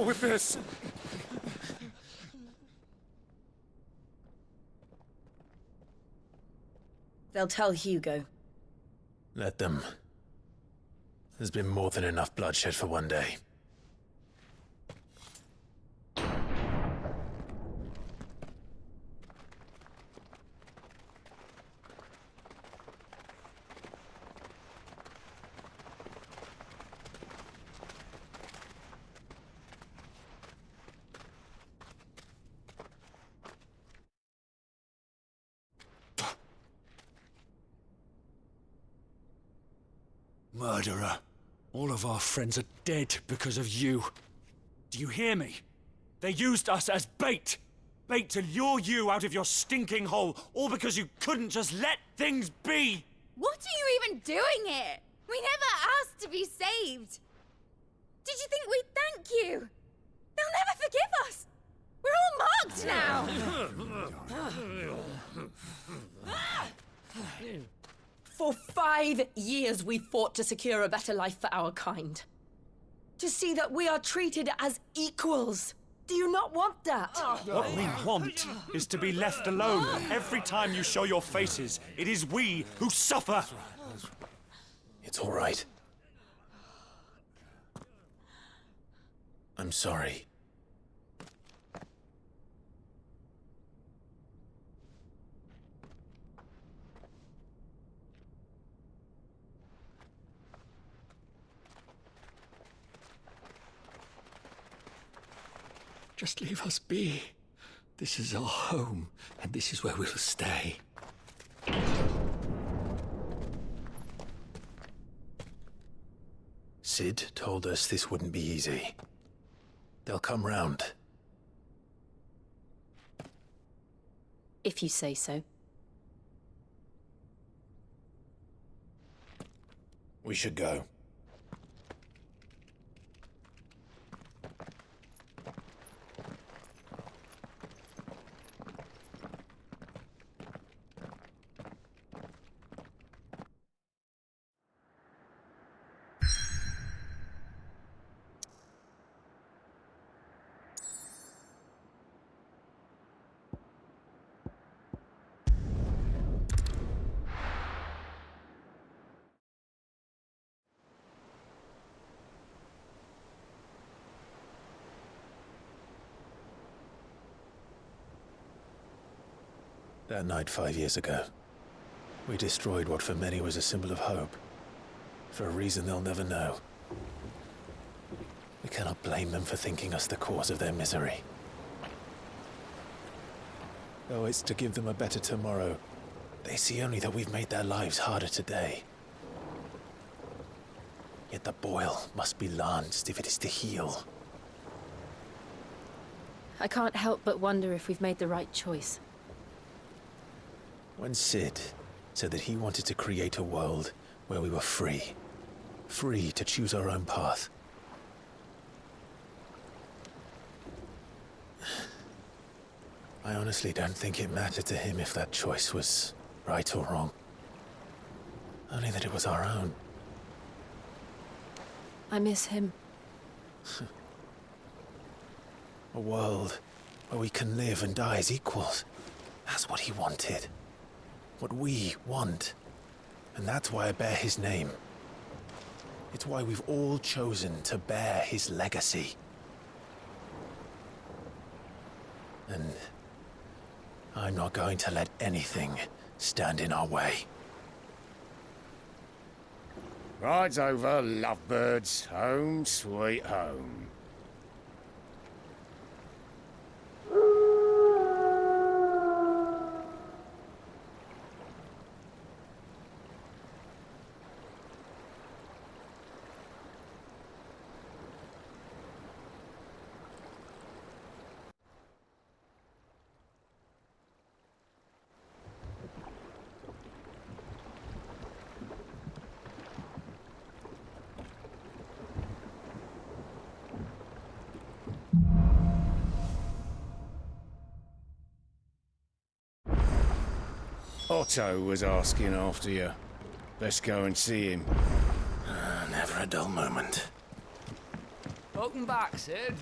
with this! They'll tell Hugo. Let them. There's been more than enough bloodshed for one day. Murderer. All of our friends are dead because of you. Do you hear me? They used us as bait. Bait to lure you out of your stinking hole, all because you couldn't just let things be. What are you even doing here? We never asked to be saved. Did you think we'd thank you? They'll never forgive us. We're all marked now. For 5 years we fought to secure a better life for our kind. To see that we are treated as equals. Do you not want that? What we want is to be left alone. Every time you show your faces, it is we who suffer. It's all right. I'm sorry. Just leave us be. This is our home, and this is where we'll stay. Sid told us this wouldn't be easy. They'll come round. If you say so. We should go. That night 5 years ago, we destroyed what for many was a symbol of hope. For a reason they'll never know. We cannot blame them for thinking us the cause of their misery. Though it's to give them a better tomorrow, they see only that we've made their lives harder today. Yet the boil must be lanced if it is to heal. I can't help but wonder if we've made the right choice. When Sid said that he wanted to create a world where we were free. Free to choose our own path. I honestly don't think it mattered to him if that choice was right or wrong. Only that it was our own. I miss him. A world where we can live and die as equals. That's what he wanted. What we want. And that's why I bear his name. It's why we've all chosen to bear his legacy. And I'm not going to let anything stand in our way. Ride's over, lovebirds. Home sweet home. Otto was asking after you. Let's go and see him. Never a dull moment. Welcome back, Sid.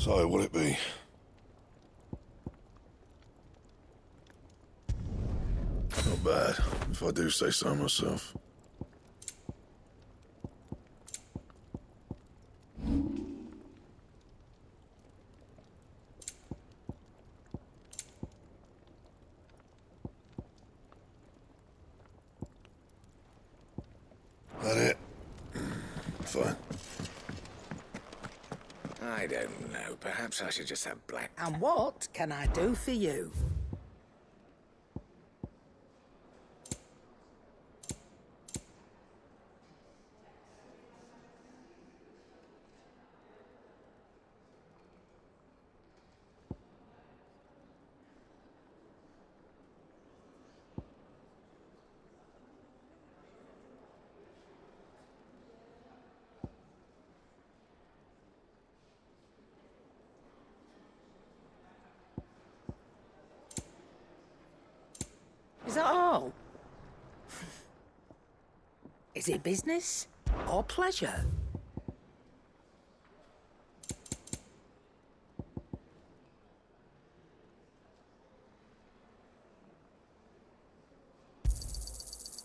So, what'll it be? Not bad, if I do say so myself. That it? Fine. I don't know. Perhaps I should just have black. And what can I do for you? Is that all? Is it business or pleasure?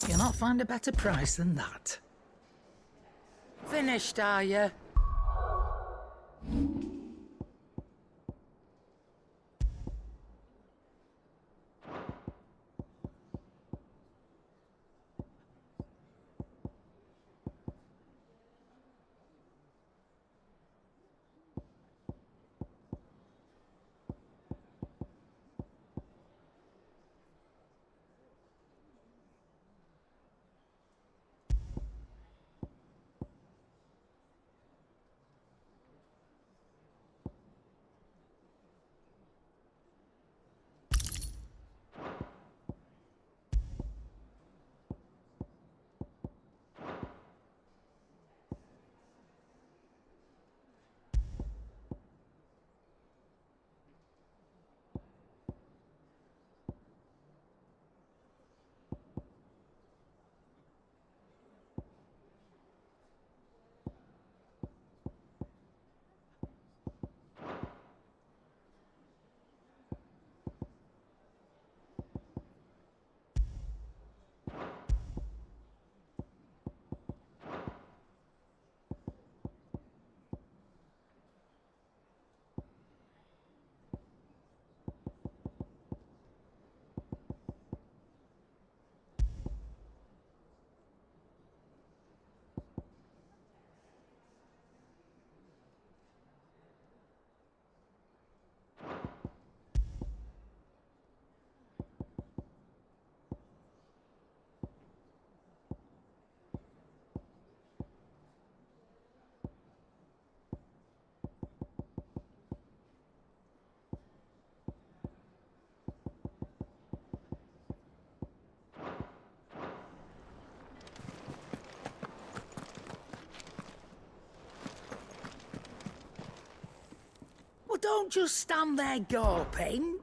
You'll not find a better price than that. Finished, are you? Well, don't just stand there gawping.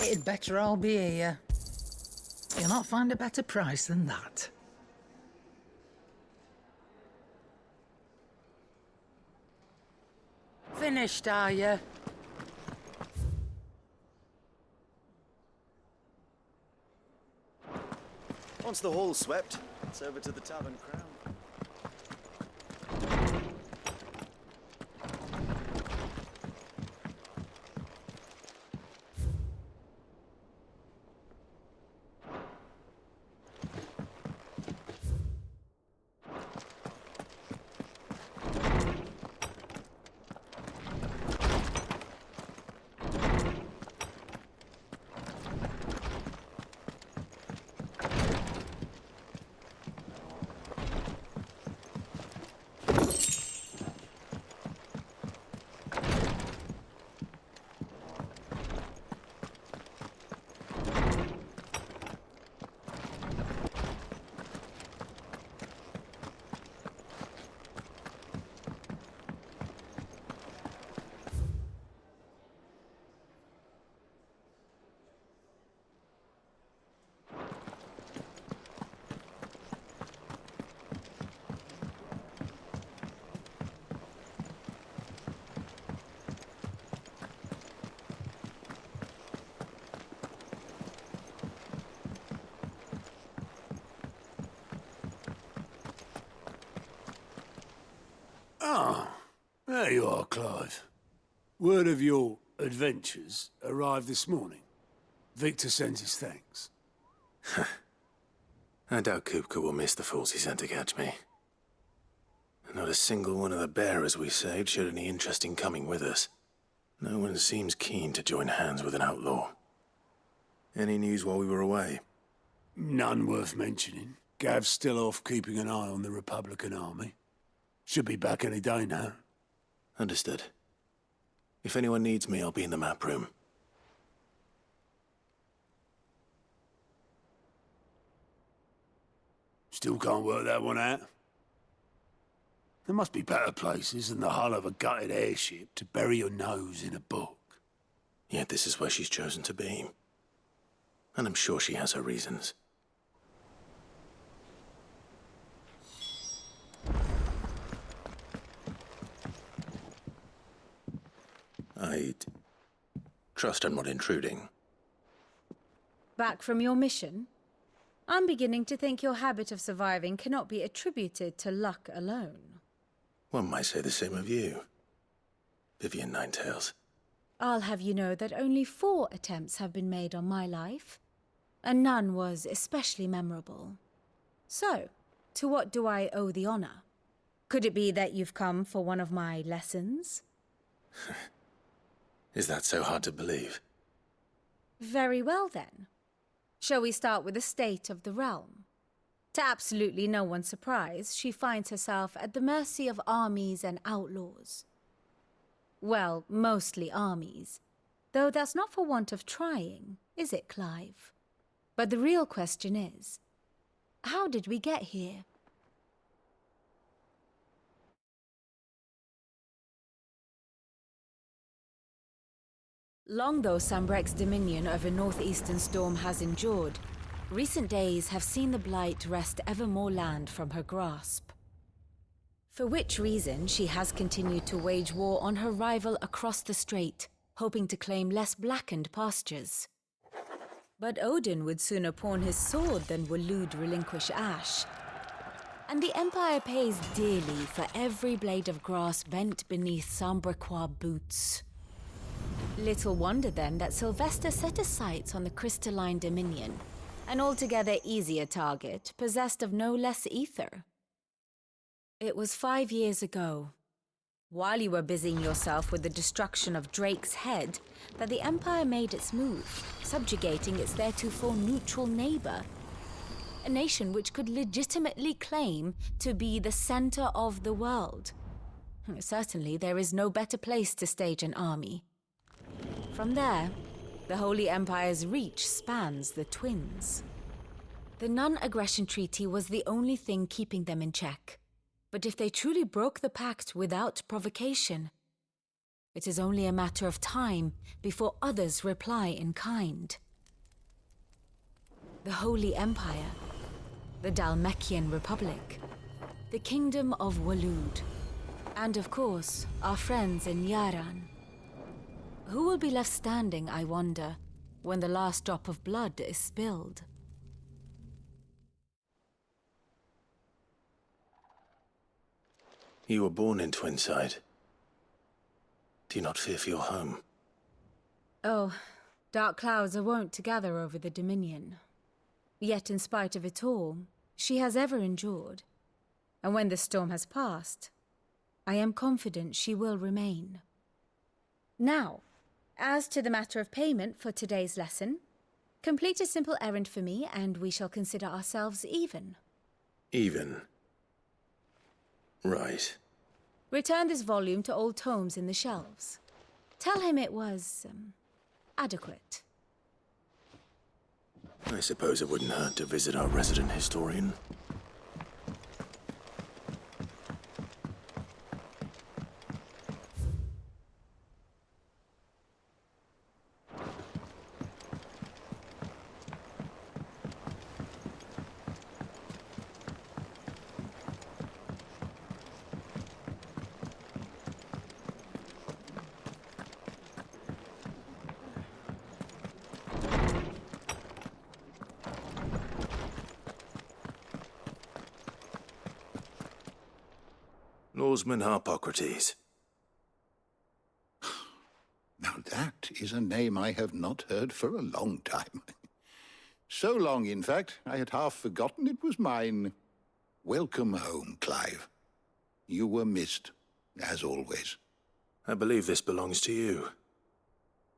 It'd better all be here. You'll not find a better price than that. Finished, are you? Once the hall's swept, it's over to the Tavern Crown. Ah, there you are, Clive. Word of your adventures arrived this morning. Victor sends his thanks. I doubt Kupka will miss the fools he sent to catch me. Not a single one of the bearers we saved showed any interest in coming with us. No one seems keen to join hands with an outlaw. Any news while we were away? None worth mentioning. Gav's still off keeping an eye on the Republican army. Should be back any day now. Understood. If anyone needs me, I'll be in the map room. Still can't work that one out. There must be better places than the hull of a gutted airship to bury your nose in a book. Yet this is where she's chosen to be. And I'm sure she has her reasons. I trust I'm not intruding. Back from your mission? I'm beginning to think your habit of surviving cannot be attributed to luck alone. One might say the same of you, Vivian Ninetails. I'll have you know that only 4 attempts have been made on my life, and none was especially memorable. So, to what do I owe the honor? Could it be that you've come for one of my lessons? Is that so hard to believe? Very well, then. Shall we start with the state of the realm? To absolutely no one's surprise, she finds herself at the mercy of armies and outlaws. Well, mostly armies. Though that's not for want of trying, is it, Clive? But the real question is, how did we get here? Long though Sambrek's dominion over northeastern Storm has endured, recent days have seen the Blight wrest ever more land from her grasp. For which reason she has continued to wage war on her rival across the strait, hoping to claim less blackened pastures. But Odin would sooner pawn his sword than Waloed relinquish Ash. And the Empire pays dearly for every blade of grass bent beneath Sambrequois boots. Little wonder then that Sylvester set his sights on the crystalline dominion, an altogether easier target, possessed of no less ether. It was 5 years ago, while you were busying yourself with the destruction of Drake's head, that the Empire made its move, subjugating its theretofore neutral neighbor, a nation which could legitimately claim to be the center of the world. Certainly, there is no better place to stage an army. From there, the Holy Empire's reach spans the Twins. The non-aggression treaty was the only thing keeping them in check. But if they truly broke the pact without provocation, it is only a matter of time before others reply in kind. The Holy Empire, the Dalmekian Republic, the Kingdom of Waloed, and of course, our friends in Yaran. Who will be left standing, I wonder, when the last drop of blood is spilled? You were born in Twinside. Do you not fear for your home? Oh, dark clouds are wont to gather over the Dominion. Yet in spite of it all, she has ever endured. And when the storm has passed, I am confident she will remain. Now, as to the matter of payment for today's lesson, complete a simple errand for me and we shall consider ourselves even. Even? Right. Return this volume to old tomes in the shelves. Tell him it was, adequate. I suppose it wouldn't hurt to visit our resident historian. Oarsman Harpocrates. Now that is a name I have not heard for a long time. So long, in fact, I had half forgotten it was mine. Welcome home, Clive. You were missed, as always. I believe this belongs to you.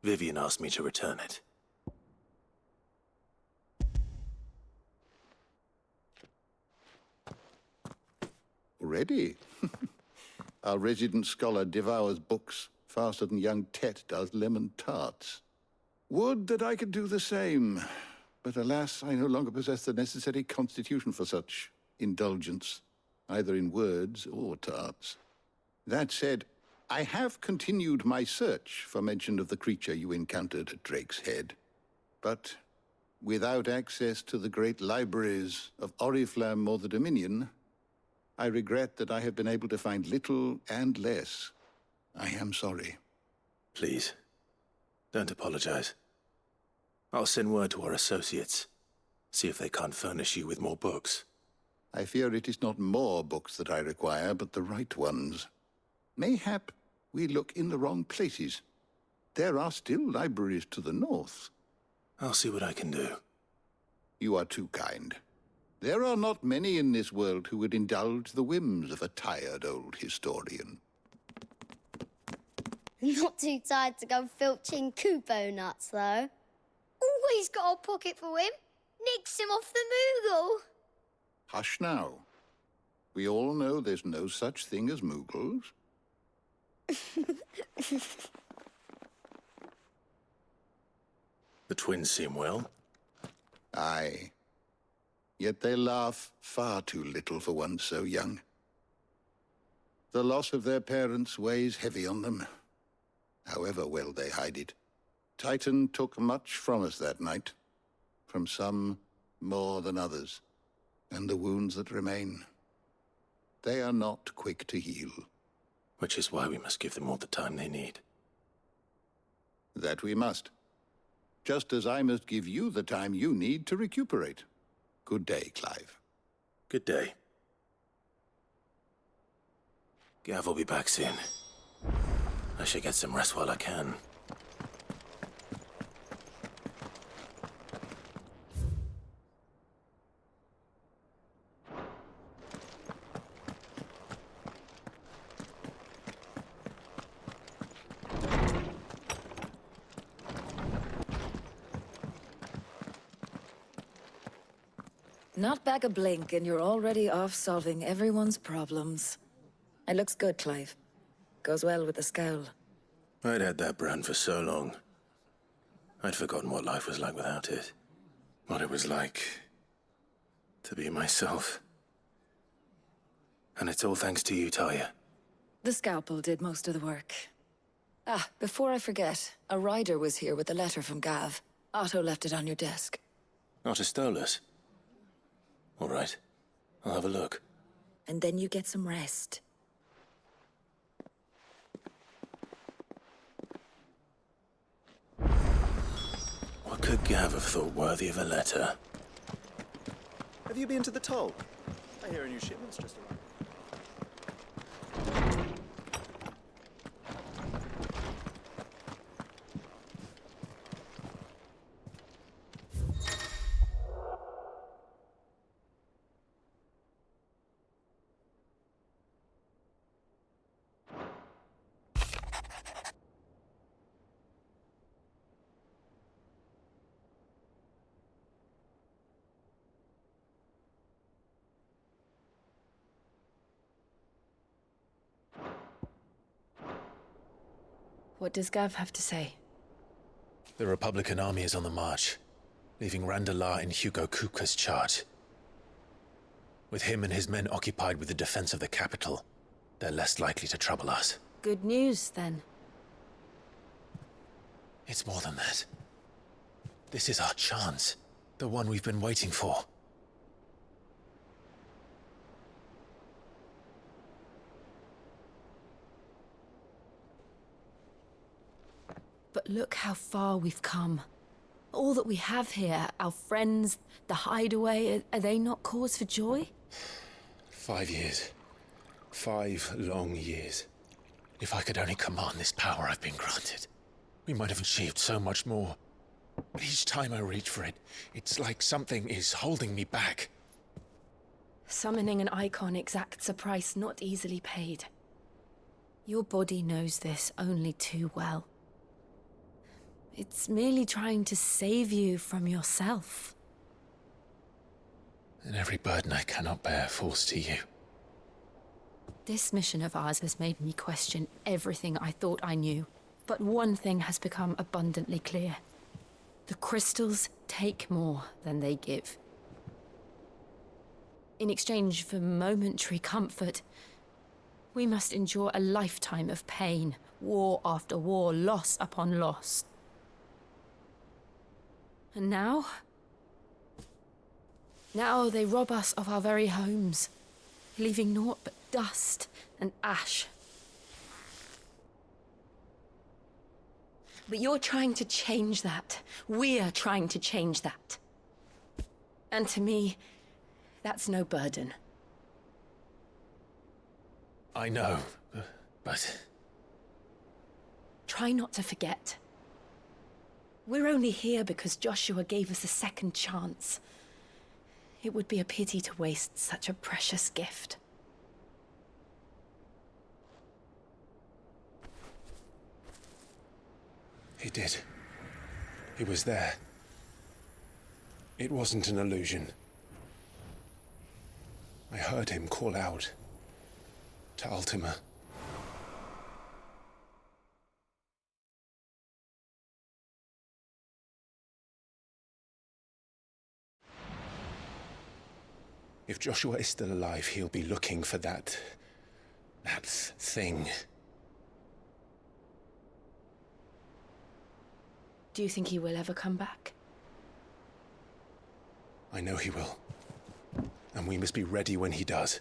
Vivian asked me to return it. Already? Our resident scholar devours books faster than young Tet does lemon tarts. Would that I could do the same. But alas, I no longer possess the necessary constitution for such indulgence, either in words or tarts. That said, I have continued my search for mention of the creature you encountered at Drake's Head. But without access to the great libraries of Oriflamme or the Dominion, I regret that I have been able to find little and less. I am sorry. Please, don't apologize. I'll send word to our associates. See if they can't furnish you with more books. I fear it is not more books that I require, but the right ones. Mayhap we look in the wrong places. There are still libraries to the north. I'll see what I can do. You are too kind. There are not many in this world who would indulge the whims of a tired old historian. Not too tired to go filching Kupo nuts, though. Always got a pocket for him. Nicks him off the Moogle. Hush now. We all know there's no such thing as Moogles. The twins seem well. Aye. Yet they laugh far too little for one so young. The loss of their parents weighs heavy on them, however well they hide it. Titan took much from us that night, from some more than others, and the wounds that remain, they are not quick to heal. Which is why we must give them all the time they need. That we must. Just as I must give you the time you need to recuperate. Good day, Clive. Good day. Gav will be back soon. I should get some rest while I can. Not back a blink, and you're already off solving everyone's problems. It looks good, Clive. Goes well with the scowl. I'd had that brand for so long. I'd forgotten what life was like without it. What it was like to be myself. And it's all thanks to you, Talia. The scalpel did most of the work. Ah, before I forget, a rider was here with a letter from Gav. Otto left it on your desk. Otto stole us. All right. I'll have a look. And then you get some rest. What could Gav have thought worthy of a letter? Have you been to the toll? I hear a new shipment's just arrived. What does Gav have to say? The Republican army is on the march, leaving Randalar in Hugo Kuka's charge. With him and his men occupied with the defense of the capital, they're less likely to trouble us. Good news, then. It's more than that. This is our chance. The one we've been waiting for. But look how far we've come. All that we have here, our friends, the hideaway, are they not cause for joy? 5 years. 5 long years. If I could only command this power I've been granted, we might have achieved so much more. But each time I reach for it, it's like something is holding me back. Summoning an icon exacts a price not easily paid. Your body knows this only too well. It's merely trying to save you from yourself. And every burden I cannot bear falls to you. This mission of ours has made me question everything I thought I knew. But one thing has become abundantly clear. The crystals take more than they give. In exchange for momentary comfort, we must endure a lifetime of pain, war after war, loss upon loss. And now? Now they rob us of our very homes, leaving naught but dust and ash. But you're trying to change that. We're trying to change that. And to me, that's no burden. I know, but... Try not to forget. We're only here because Joshua gave us a second chance. It would be a pity to waste such a precious gift. He did. He was there. It wasn't an illusion. I heard him call out to Ultima. If Joshua is still alive, he'll be looking for that thing. Do you think he will ever come back? I know he will. And we must be ready when he does.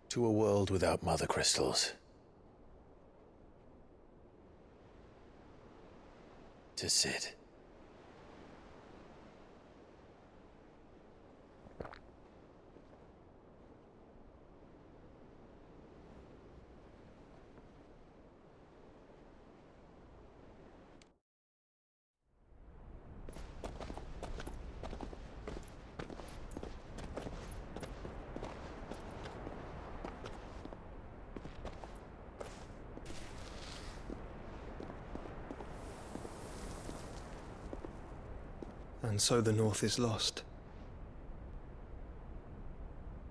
To a world without mother crystals. To Sid. And so the North is lost.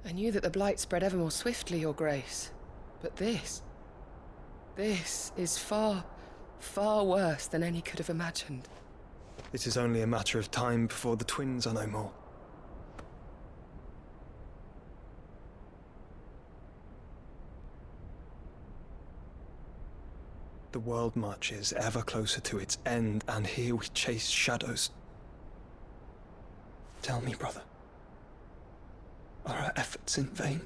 I knew that the Blight spread ever more swiftly, Your Grace. But this is far, far worse than any could have imagined. It is only a matter of time before the twins are no more. The world marches ever closer to its end, and here we chase shadows. Tell me, brother, are our efforts in vain?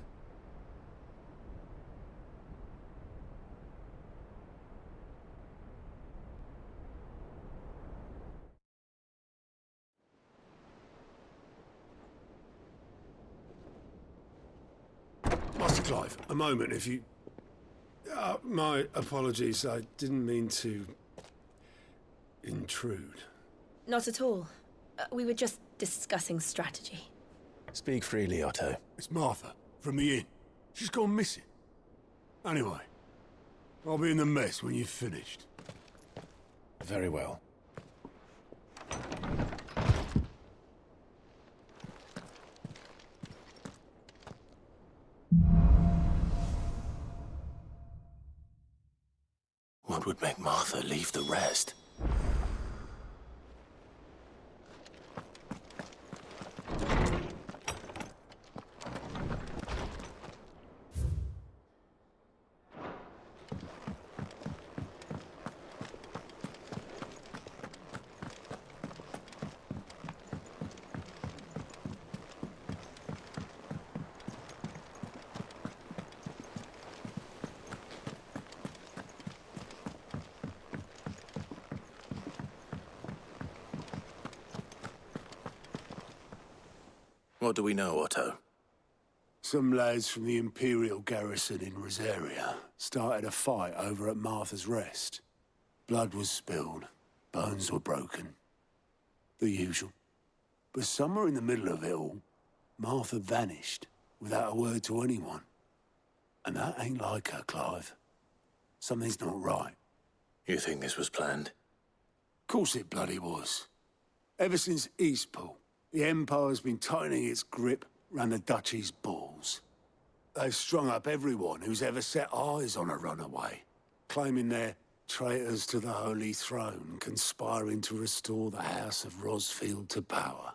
Master Clive, a moment, if you... my apologies, I didn't mean to... intrude. Not at all. We were just discussing strategy. Speak freely, Otto. It's Martha, from the inn. She's gone missing. Anyway, I'll be in the mess when you've finished. Very well. What would make Martha leave the rest? What do we know, Otto? Some lads from the Imperial garrison in Rosaria started a fight over at Martha's Rest. Blood was spilled, bones were broken. The usual. But somewhere in the middle of it all, Martha vanished without a word to anyone. And that ain't like her, Clive. Something's not right. You think this was planned? Course it bloody was. Ever since Eastpool, the Empire's been tightening its grip round the Duchy's balls. They've strung up everyone who's ever set eyes on a runaway, claiming they're traitors to the Holy Throne, conspiring to restore the House of Rosfield to power.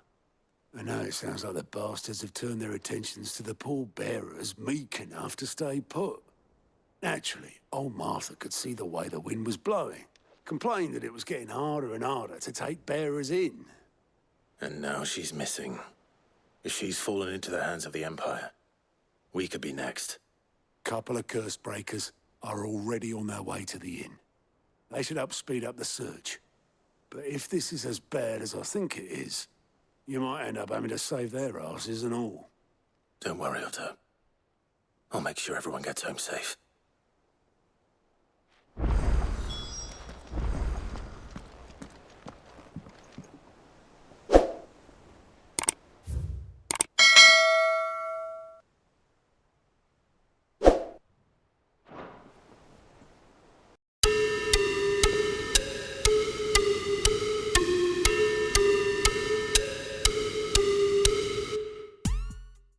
And now it sounds like the bastards have turned their attentions to the pallbearers meek enough to stay put. Naturally, old Martha could see the way the wind was blowing, complained that it was getting harder and harder to take bearers in. And now she's missing. If she's fallen into the hands of the Empire, we could be next. Couple of curse breakers are already on their way to the inn. They should help speed up the search. But if this is as bad as I think it is, you might end up having to save their asses and all. Don't worry, Otto. I'll make sure everyone gets home safe.